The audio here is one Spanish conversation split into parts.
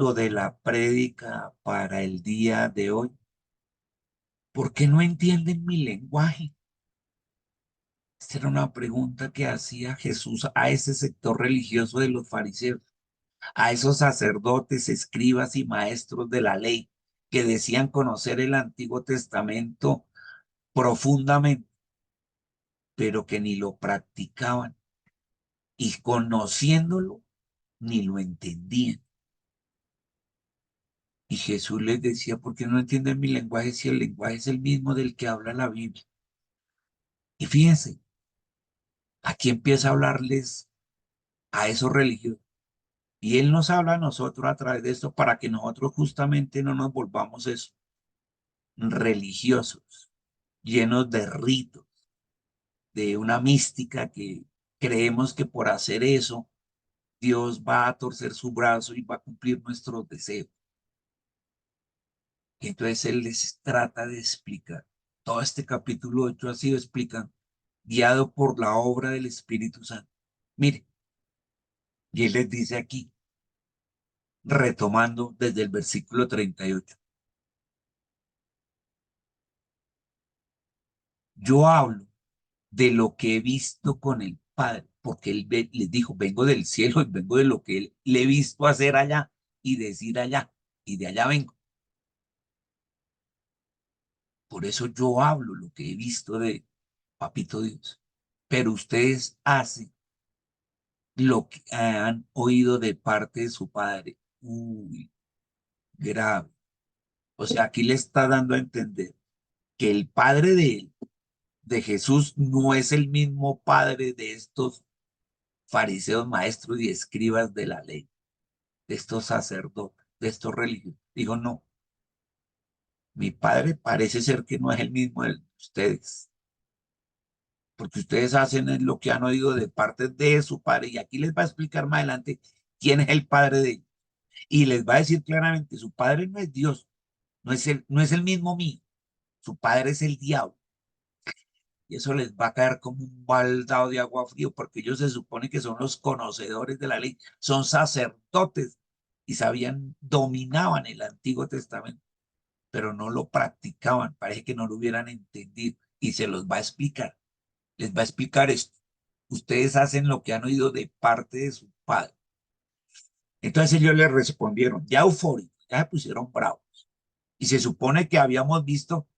De la prédica para el día de hoy. ¿Por qué no entienden mi lenguaje? Esta era una pregunta que hacía Jesús a ese sector religioso de los fariseos, a esos sacerdotes, escribas y maestros de la ley que decían conocer el Antiguo Testamento profundamente, pero que ni lo practicaban y conociéndolo ni lo entendían. Y Jesús les decía, ¿por qué no entienden mi lenguaje si el lenguaje es el mismo del que habla la Biblia? Y fíjense, aquí empieza a hablarles a esos religiosos. Y Él nos habla a nosotros a través de esto para que nosotros justamente no nos volvamos eso, religiosos, llenos de ritos, de una mística que creemos que por hacer eso Dios va a torcer su brazo y va a cumplir nuestros deseos. Y entonces Él les trata de explicar. Todo este capítulo 8 ha sido explicado, guiado por la obra del Espíritu Santo. Mire, y Él les dice aquí, retomando desde el versículo 38. Yo hablo de lo que he visto con el Padre, porque les dijo, vengo del cielo y vengo de lo que él le he visto hacer allá y decir allá, y de allá vengo. Por eso yo hablo lo que he visto de Papito Dios. Pero ustedes hacen lo que han oído de parte de su Padre. Uy, grave. O sea, aquí le está dando a entender que el Padre de él, de Jesús, no es el mismo Padre de estos fariseos, maestros y escribas de la ley, de estos sacerdotes, de estos religiosos. Digo, no, mi padre parece ser que no es el mismo de ustedes, porque ustedes hacen es lo que han oído de parte de su padre, y aquí les va a explicar más adelante quién es el padre de ellos, y les va a decir claramente, su padre no es Dios, no es el mismo mío, su padre es el diablo. Y eso les va a caer como un baldado de agua frío, porque ellos se supone que son los conocedores de la ley, son sacerdotes y sabían, dominaban el Antiguo Testamento, pero no lo practicaban, parece que no lo hubieran entendido y se los va a explicar, les va a explicar esto. Ustedes hacen lo que han oído de parte de su padre. Entonces ellos le respondieron, ya eufóricos, ya se pusieron bravos. Y se supone que habíamos visto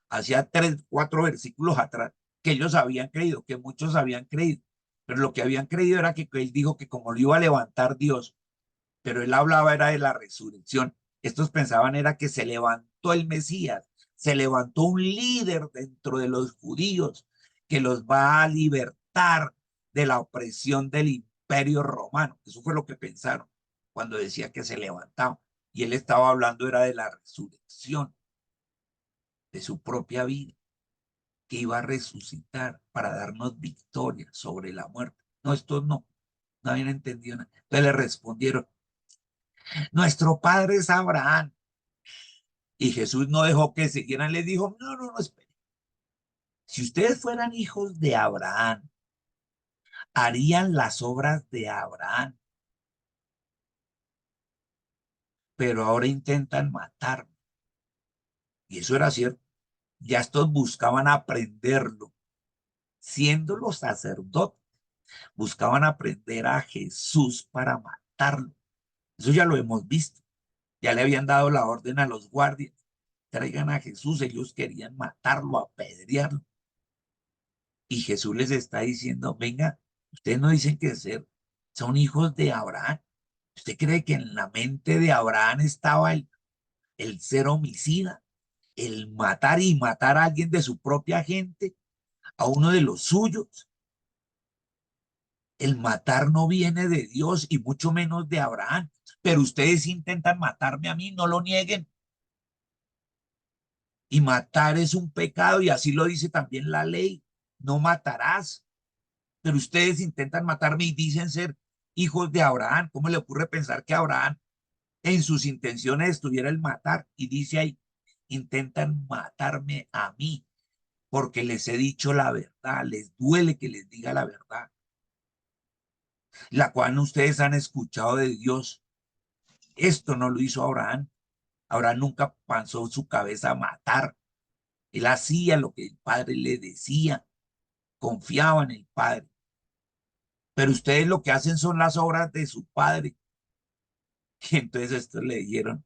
hacía 3, 4 versículos atrás que ellos habían creído, que muchos habían creído, pero lo que habían creído era que él dijo que como lo iba a levantar Dios, pero él hablaba era de la resurrección. Estos pensaban era que se levantó el Mesías, se levantó un líder dentro de los judíos que los va a libertar de la opresión del imperio romano. Eso fue lo que pensaron cuando decía que se levantaba. Y él estaba hablando era de la resurrección, de su propia vida, que iba a resucitar para darnos victoria sobre la muerte. No, estos no habían entendido nada. Entonces le respondieron, nuestro padre es Abraham. Y Jesús no dejó que siguieran, les dijo, no, no, no, espere. Si ustedes fueran hijos de Abraham, harían las obras de Abraham, pero ahora intentan matarme. Y eso era cierto. Ya estos buscaban aprenderlo, siendo los sacerdotes, buscaban aprender a Jesús para matarlo. Eso ya lo hemos visto. Ya le habían dado la orden a los guardias, traigan a Jesús, ellos querían matarlo, apedrearlo. Y Jesús les está diciendo, venga, ustedes no dicen que son hijos de Abraham. ¿Usted cree que en la mente de Abraham estaba el ser homicida, el matar y matar a alguien de su propia gente, a uno de los suyos? El matar no viene de Dios y mucho menos de Abraham. Pero ustedes intentan matarme a mí, no lo nieguen. Y matar es un pecado y así lo dice también la ley. No matarás. Pero ustedes intentan matarme y dicen ser hijos de Abraham. ¿Cómo le ocurre pensar que Abraham en sus intenciones estuviera el matar? Y dice ahí, intentan matarme a mí porque les he dicho la verdad, les duele que les diga la verdad, la cual ustedes han escuchado de Dios. Esto no lo hizo Abraham. Abraham nunca pasó su cabeza a matar. Él hacía lo que el padre le decía, confiaba en el padre. Pero ustedes lo que hacen son las obras de su padre. Y entonces esto le dijeron,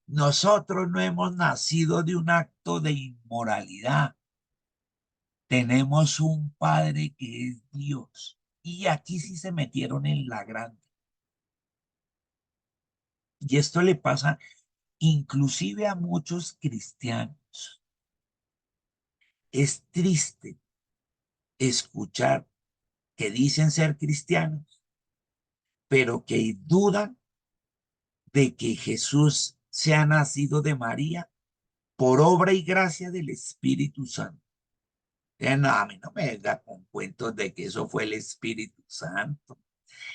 nosotros no hemos nacido de un acto de inmoralidad. Tenemos un padre que es Dios. Y aquí sí se metieron en la grande. Y esto le pasa inclusive a muchos cristianos. Es triste escuchar que dicen ser cristianos, pero que dudan de que Jesús sea nacido de María por obra y gracia del Espíritu Santo. No, a mí no me venga con cuentos de que eso fue el Espíritu Santo.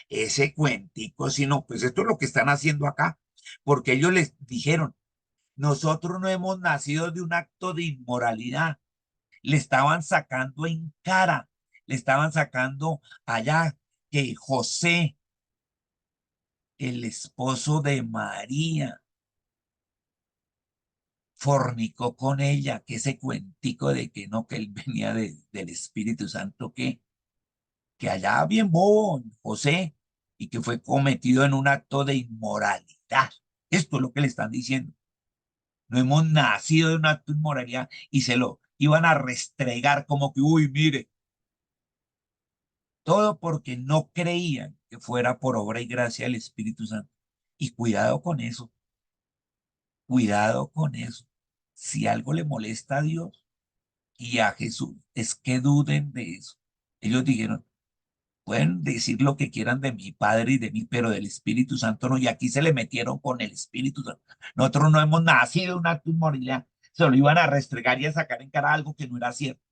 Ese cuentico, sino, pues esto es lo que están haciendo acá, porque ellos les dijeron, nosotros no hemos nacido de un acto de inmoralidad. Le estaban sacando en cara, le estaban sacando allá que José, el esposo de María, fornicó con ella, que ese cuentico de que no, que él venía del Espíritu Santo, que allá bien bobo José y que fue cometido en un acto de inmoralidad. Esto es lo que le están diciendo. No hemos nacido de un acto de inmoralidad y se lo iban a restregar como que, uy, mire, todo porque no creían que fuera por obra y gracia del Espíritu Santo. Y cuidado con eso. Si algo le molesta a Dios y a Jesús, es que duden de eso. Ellos dijeron, pueden decir lo que quieran de mi Padre y de mí, pero del Espíritu Santo no. Y aquí se le metieron con el Espíritu Santo. Nosotros no hemos nacido de un acto de inmoralidad. Se lo iban a restregar y a sacar en cara algo que no era cierto.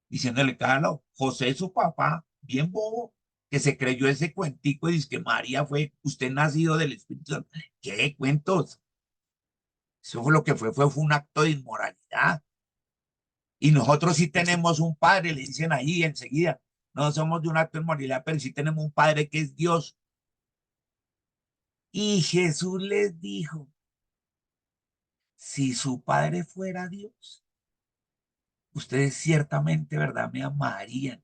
Diciéndole, Carlos, José es su papá, bien bobo, que se creyó ese cuentico y dice que María fue, usted nacido del Espíritu Santo. ¿Qué cuentos? Eso fue lo que fue un acto de inmoralidad. Y nosotros sí tenemos un padre, le dicen ahí enseguida. No somos de un acto de inmoralidad, pero sí tenemos un padre que es Dios. Y Jesús les dijo, si su padre fuera Dios, ustedes ciertamente, ¿verdad? Me amarían,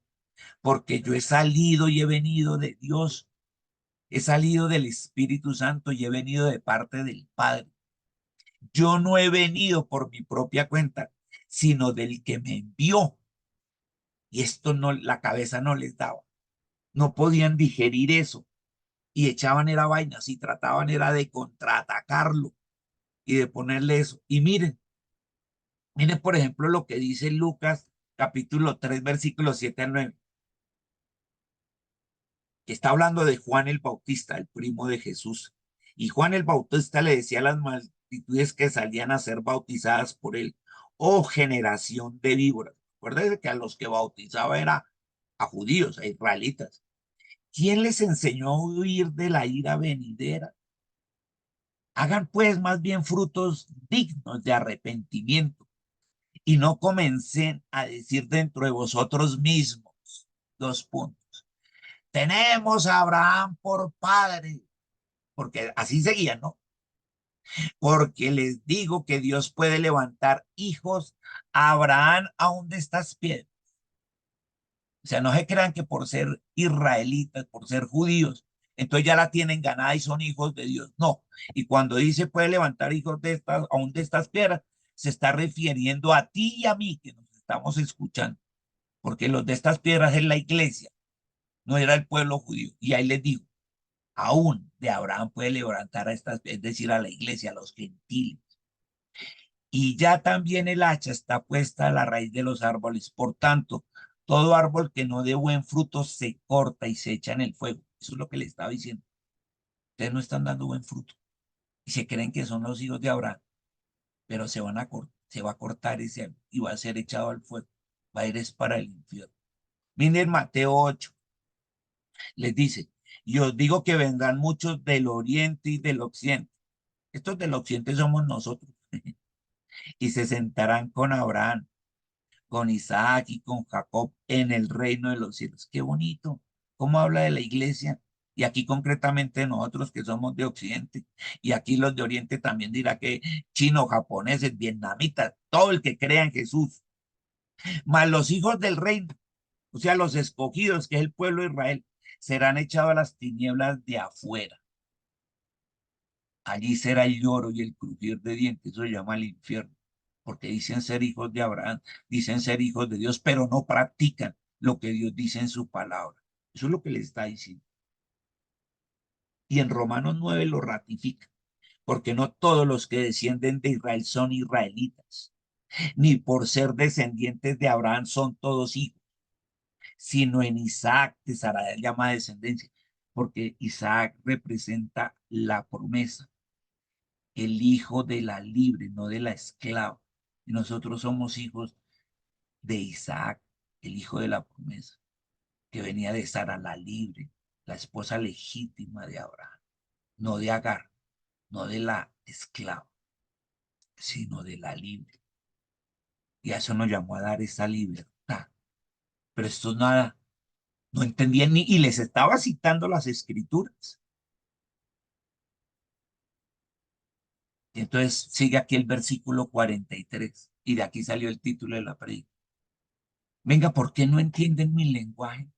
porque yo he salido y he venido de Dios. He salido del Espíritu Santo y he venido de parte del Padre. Yo no he venido por mi propia cuenta, sino del que me envió. Y esto no, la cabeza no les daba. No podían digerir eso. Y echaban era vainas y trataban era de contraatacarlo y de ponerle eso. Y miren por ejemplo lo que dice Lucas capítulo 3 versículos 7 al 9, que está hablando de Juan el Bautista, el primo de Jesús. Y Juan el Bautista le decía a las multitudes que salían a ser bautizadas por él, oh generación de víboras. Acuérdense que a los que bautizaba era a judíos, a israelitas. ¿Quién les enseñó a huir de la ira venidera? Hagan pues más bien frutos dignos de arrepentimiento y no comencen a decir dentro de vosotros mismos, dos puntos, tenemos a Abraham por padre, porque así seguían, ¿no? Porque les digo que Dios puede levantar hijos a Abraham aún de estas piedras. O sea, no se crean que por ser israelitas, por ser judíos, entonces ya la tienen ganada y son hijos de Dios. No. Y cuando dice puede levantar hijos de estas, aún de estas piedras, se está refiriendo a ti y a mí que nos estamos escuchando, porque los de estas piedras es la iglesia, no era el pueblo judío. Y ahí les digo, aún de Abraham puede levantar a estas, es decir, a la iglesia, a los gentiles. Y ya también el hacha está puesta a la raíz de los árboles. Por tanto, todo árbol que no dé buen fruto se corta y se echa en el fuego. Eso es lo que le estaba diciendo. Ustedes no están dando buen fruto y se creen que son los hijos de Abraham, pero se va a cortar ese árbol y va a ser echado al fuego. Va a ir es para el infierno. Miren Mateo 8, les dice, y os digo que vendrán muchos del oriente y del occidente. Estos del occidente somos nosotros. Y se sentarán con Abraham, con Isaac y con Jacob en el reino de los cielos. Qué bonito. ¿Cómo habla de la iglesia? Y aquí concretamente nosotros que somos de Occidente, y aquí los de Oriente también dirá que chinos, japoneses, vietnamitas, todo el que crea en Jesús, más los hijos del reino, o sea, los escogidos, que es el pueblo de Israel, serán echados a las tinieblas de afuera. Allí será el lloro y el crujir de dientes, eso se llama el infierno, porque dicen ser hijos de Abraham, dicen ser hijos de Dios, pero no practican lo que Dios dice en su palabra. Eso es lo que le está diciendo. Y en Romanos 9 lo ratifica, porque no todos los que descienden de Israel son israelitas, ni por ser descendientes de Abraham son todos hijos, sino en Isaac te será llamada descendencia, porque Isaac representa la promesa, el hijo de la libre, no de la esclava. Y nosotros somos hijos de Isaac, el hijo de la promesa, que venía de Sara la libre, la esposa legítima de Abraham, no de Agar, no de la esclava, sino de la libre. Y a eso nos llamó a dar esa libertad. Pero esto nada, no entendían ni, y les estaba citando las escrituras. Y entonces sigue aquí el versículo 43, y de aquí salió el título de la predica. Venga, ¿por qué no entienden mi lenguaje?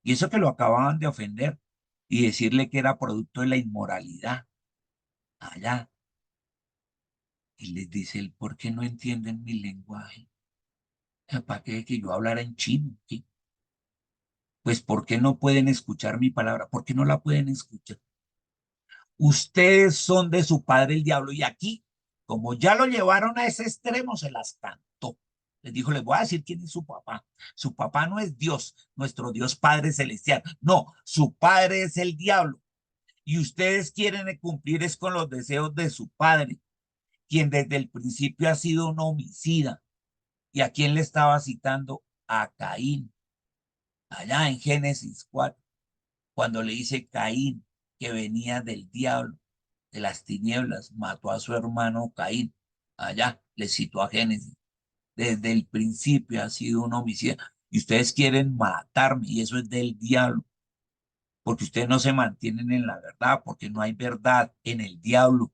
Y eso que lo acababan de ofender y decirle que era producto de la inmoralidad allá. Y les dice él, ¿por qué no entienden mi lenguaje? ¿Para qué que yo hablara en chino? ¿Qué? Pues ¿por qué no pueden escuchar mi palabra? ¿Por qué no la pueden escuchar? Ustedes son de su padre el diablo y aquí, como ya lo llevaron a ese extremo, se las cantó. Les dijo, les voy a decir quién es su papá. Su papá no es Dios, nuestro Dios Padre Celestial. No, su padre es el diablo. Y ustedes quieren cumplir es con los deseos de su padre, quien desde el principio ha sido un homicida. ¿Y a quién le estaba citando? A Caín, allá en Génesis 4, cuando le dice Caín que venía del diablo, de las tinieblas, mató a su hermano Caín. Allá le citó a Génesis. Desde el principio ha sido un homicida. Y ustedes quieren matarme, y eso es del diablo, porque ustedes no se mantienen en la verdad, porque no hay verdad en el diablo.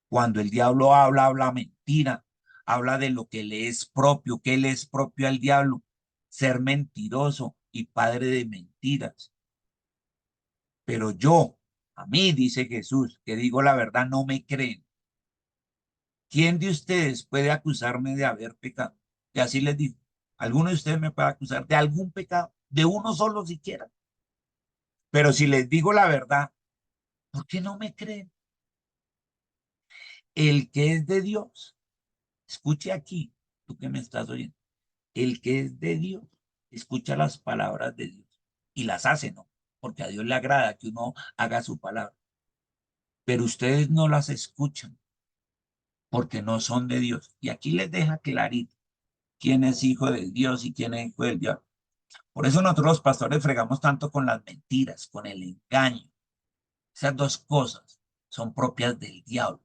Cuando el diablo habla, habla mentira, habla de lo que le es propio, que le es propio al diablo, ser mentiroso y padre de mentiras. Pero yo, a mí, dice Jesús, que digo la verdad, no me creen. ¿Quién de ustedes puede acusarme de haber pecado? Y así les digo, ¿alguno de ustedes me puede acusar de algún pecado? De uno solo siquiera. Pero si les digo la verdad, ¿por qué no me creen? El que es de Dios, escuche aquí, tú que me estás oyendo, el que es de Dios, escucha las palabras de Dios y las hace, ¿no? Porque a Dios le agrada que uno haga su palabra. Pero ustedes no las escuchan porque no son de Dios. Y aquí les deja clarito quién es hijo de Dios y quién es hijo del diablo. Por eso nosotros los pastores fregamos tanto con las mentiras, con el engaño. Esas dos cosas son propias del diablo,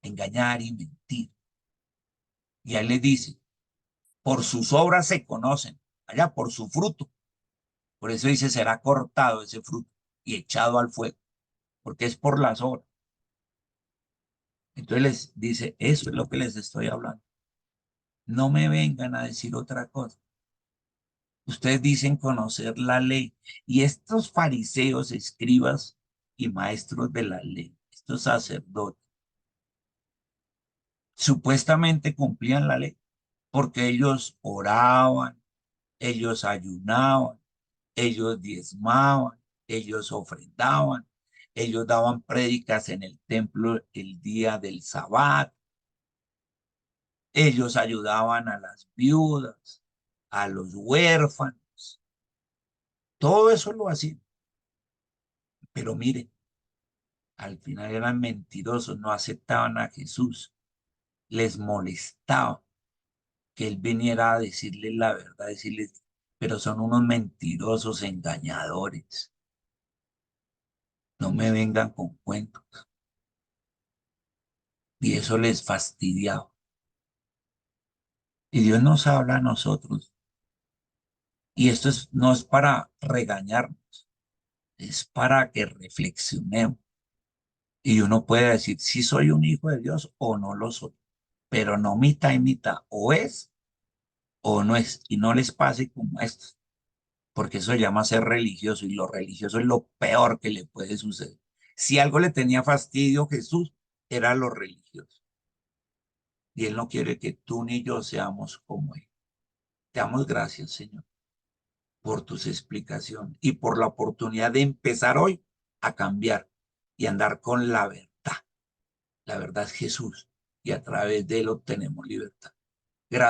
engañar y mentir. Y ahí les dice, por sus obras se conocen, allá por su fruto. Por eso dice, será cortado ese fruto y echado al fuego, porque es por las obras. Entonces les dice, eso es lo que les estoy hablando. No me vengan a decir otra cosa. Ustedes dicen conocer la ley y estos fariseos, escribas y maestros de la ley, estos sacerdotes, supuestamente cumplían la ley porque ellos oraban, ellos ayunaban, ellos diezmaban, ellos ofrendaban, ellos daban prédicas en el templo el día del Sabbat, ellos ayudaban a las viudas, a los huérfanos, todo eso lo hacían. Pero mire, al final eran mentirosos, no aceptaban a Jesús, les molestaba que él viniera a decirles la verdad, decirles, pero son unos mentirosos, engañadores, no me vengan con cuentos. Y eso les fastidiaba. Y Dios nos habla a nosotros. Y esto no es para regañarnos, es para que reflexionemos. Y uno puede decir si soy un hijo de Dios o no lo soy, pero no mitad y mitad, o es o no es, y no les pase como esto, porque eso se llama ser religioso, y lo religioso es lo peor que le puede suceder. Si algo le tenía fastidio a Jesús, era lo religioso, y Él no quiere que tú ni yo seamos como Él. Te damos gracias, Señor, por tus explicaciones y por la oportunidad de empezar hoy a cambiar y andar con la verdad. La verdad es Jesús, y a través de Él obtenemos libertad.